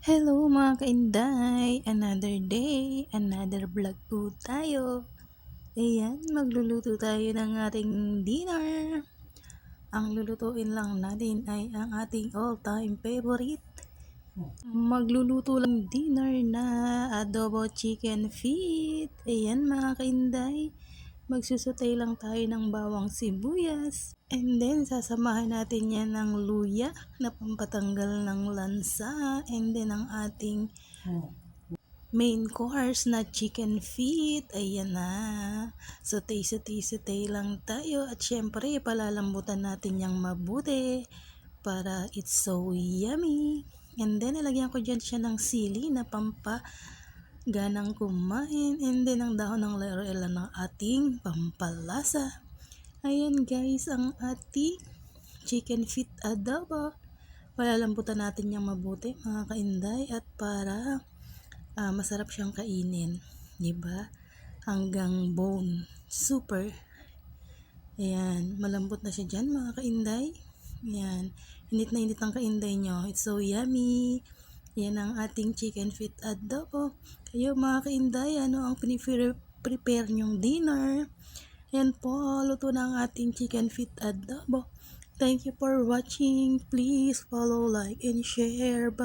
Hello mga kainday! Another day, another vlog po tayo. Ayan, magluluto tayo ng ating dinner. Ang lulutuin lang natin ay ang ating all-time favorite. Magluluto lang dinner na adobo chicken feet. Ayan mga kainday, magsusutay lang tayo ng bawang sibuyas. And then, sasamahan natin yan ng luya na pampatanggal ng lansa. And then, ang ating main course na chicken feet. Ayan na. Sutay lang tayo. At syempre, palalambutan natin yung mabuti para it's so yummy. And then, nalagyan ko dyan siya ng sili na ganang kumain. And then, ang dahon ng laurel ng ating pampalasa. Ayan guys, ang ating chicken feet adobo. Palalambutan natin yung mabuti mga kainday at para masarap siyang kainin, diba? Hanggang bone, super. Ayan, malambot na siya dyan mga kainday. Ayan, init na init ang kainday nyo. It's so yummy. Yan ang ating chicken feet adobo. Kayo mga kainday, ano ang prepare nyong dinner? Yan po, luto na ang ating chicken feet adobo. Thank you for watching. Please follow, like, and share. Bye.